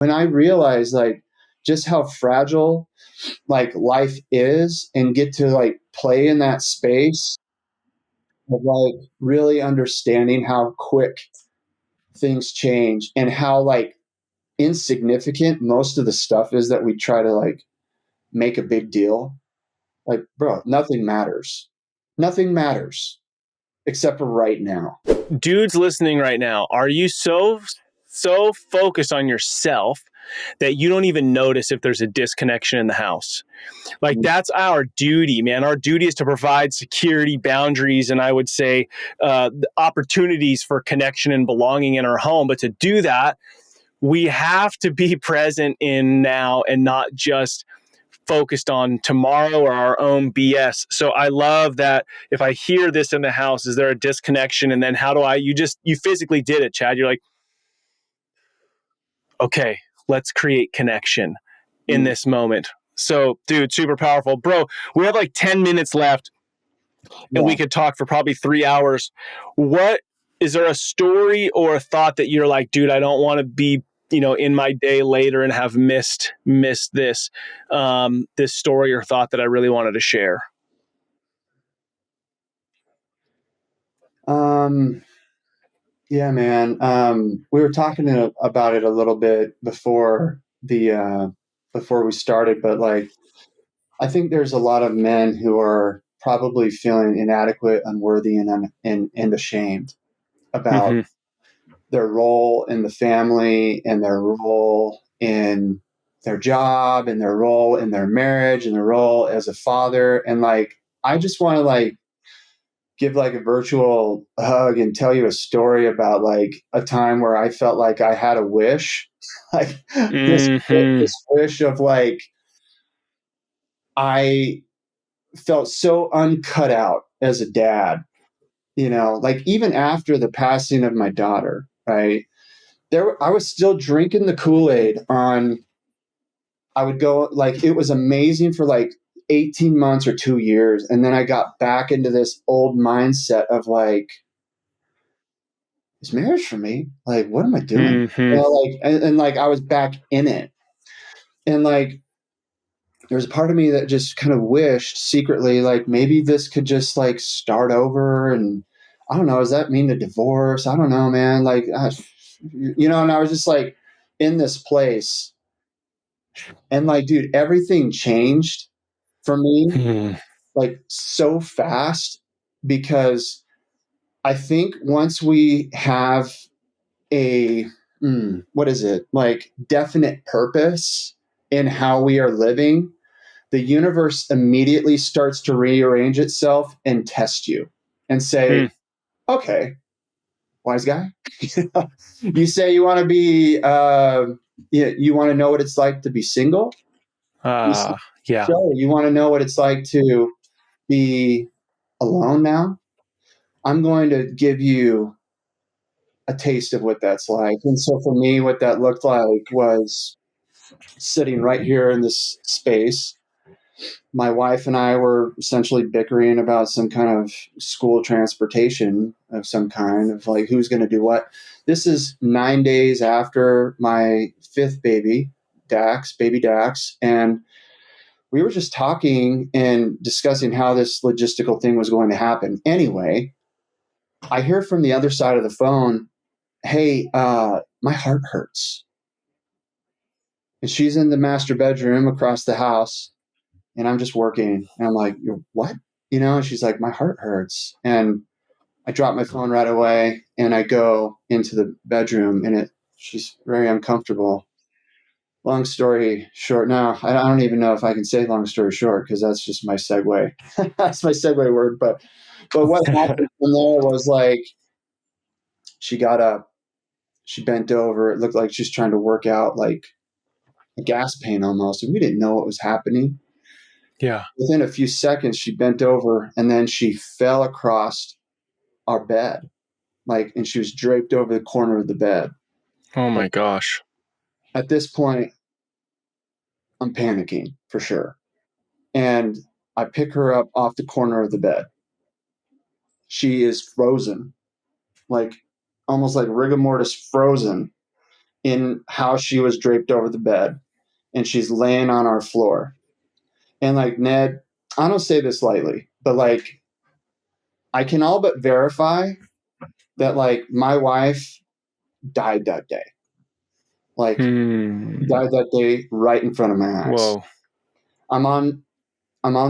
When I realized like just how fragile like life is and get to like play in that space of like really understanding how quick things change and how like insignificant most of the stuff is that we try to like make a big deal. Like, bro, nothing matters. Nothing matters except for right now. Dudes listening right now, are you so focused on yourself that you don't even notice if there's a disconnection in the house? Like, that's our duty, man. Our duty is to provide security, boundaries, and I would say opportunities for connection and belonging in our home. But to do that, we have to be present in now and not just focused on tomorrow or our own BS. So I love that. If I hear this in the house, is there a disconnection? And then how do you physically did it, Chad. You're like, okay, let's create connection in this moment. So, dude, super powerful. Bro, we have like 10 minutes left and we could talk for probably 3 hours. What is there a story or a thought that you're like, dude, I don't want to be, in my day later and have missed this, this story or thought that I really wanted to share? Yeah, man. We were talking about it a little bit before before we started, but like, I think there's a lot of men who are probably feeling inadequate, unworthy, and ashamed about their role in the family and their role in their job and their role in their marriage and their role as a father. And like, I just want to like give like a virtual hug and tell you a story about like a time where I felt like I had a wish, like this wish of like, I felt so uncut out as a dad, like even after the passing of my daughter, right? I was still drinking the Kool-Aid I would go, like, it was amazing for like 18 months or 2 years. And then I got back into this old mindset of like, is marriage for me? Like, what am I doing? Like, and like, I was back in it. And like, there's a part of me that just kind of wished secretly, like, maybe this could just like start over. And I don't know, does that mean a divorce? I don't know, man. Like, and I was just like in this place. And like, dude, everything changed for me like so fast because I think once we have a, what is it? Like definite purpose in how we are living, the universe immediately starts to rearrange itself and test you and say, okay, wise guy, you say you want to be, you want to know what it's like to be single. Yeah. So you want to know what it's like to be alone now? I'm going to give you a taste of what that's like. And so for me, what that looked like was sitting right here in this space. My wife and I were essentially bickering about some kind of school transportation of some kind of like who's going to do what. This is 9 days after my fifth baby Dax. And we were just talking and discussing how this logistical thing was going to happen. Anyway, I hear from the other side of the phone, hey, my heart hurts. And she's in the master bedroom across the house. And I'm just working. And I'm like, what? And she's like, my heart hurts. And I drop my phone right away and I go into the bedroom and she's very uncomfortable. Long story short. Now, I don't even know if I can say long story short because that's just my segue. That's my segue word. But what happened from there was like, she got up, she bent over. It looked like she's trying to work out like a gas pain almost. And we didn't know what was happening. Yeah. Within a few seconds, she bent over and then she fell across our bed. And she was draped over the corner of the bed. Oh my gosh. At this point, I'm panicking for sure. And I pick her up off the corner of the bed. She is frozen, like almost like rigor mortis frozen. in how she was draped over the bed, and she's laying on our floor. And like, Ned, I don't say this lightly, but like, I can all but verify that like my wife died that day. Like, died that day right in front of my eyes. Whoa. I'm on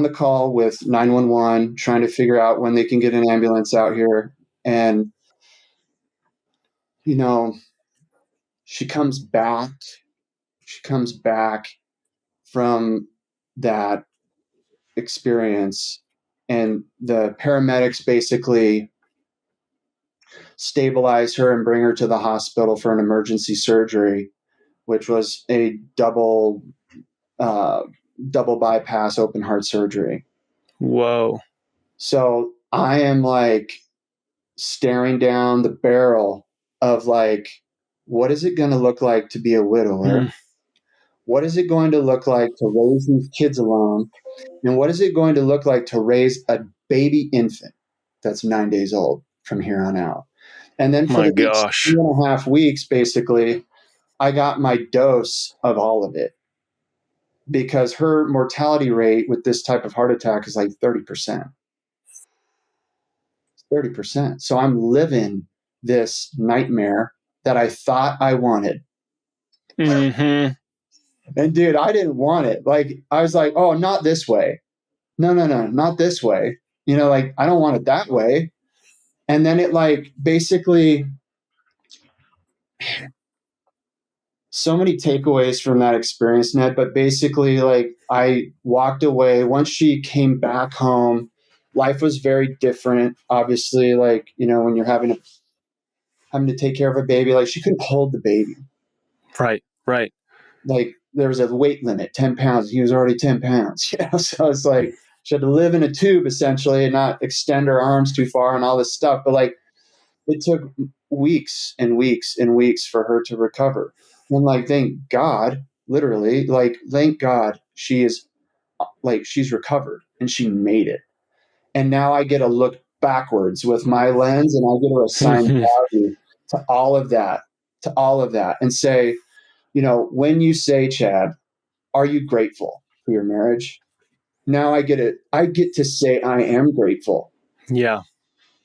the call with 911 trying to figure out when they can get an ambulance out here. And, you know, she comes back from that experience, and the paramedics basically stabilize her and bring her to the hospital for an emergency surgery, which was a double bypass open heart surgery. Whoa. So I am like staring down the barrel of like, what is it going to look like to be a widower? What is it going to look like to raise these kids alone? And what is it going to look like to raise a baby infant that's 9 days old from here on out? And then for My the next gosh. 2.5 weeks, basically, I got my dose of all of it, because her mortality rate with this type of heart attack is like 30%. 30%. So I'm living this nightmare that I thought I wanted. Mm-hmm. And dude, I didn't want it. Like, I was like, oh, not this way. No, not this way. You know, like, I don't want it that way. And then it like basically, so many takeaways from that experience, Ned, but basically like I walked away once she came back home. Life was very different. Obviously, like, you know, when you're having to take care of a baby, like she couldn't hold the baby. Right. Like there was a weight limit, 10 pounds. He was already 10 pounds, you know? So it's like she had to live in a tube essentially and not extend her arms too far and all this stuff. But like it took weeks and weeks and weeks for her to recover. And like, thank God, literally, like, thank God she's recovered and she made it. And now I get to look backwards with my lens and I get to assign value to all of that and say, you know, when you say, Chad, are you grateful for your marriage? Now I get to say I am grateful. Yeah.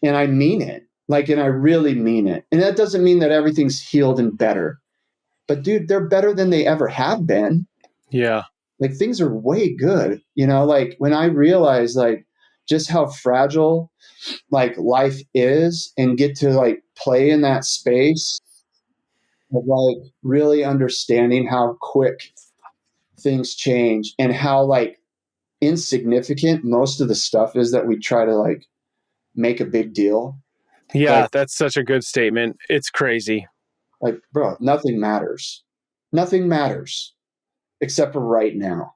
And I mean it. Like, and I really mean it. And that doesn't mean that everything's healed and better. But dude, they're better than they ever have been. Yeah. Like things are way good. You know, like when I realize like just how fragile like life is and get to like play in that space of like really understanding how quick things change and how like insignificant most of the stuff is that we try to like make a big deal. Yeah, Like, that's such a good statement. It's crazy. bro, nothing matters. Nothing matters except for right now.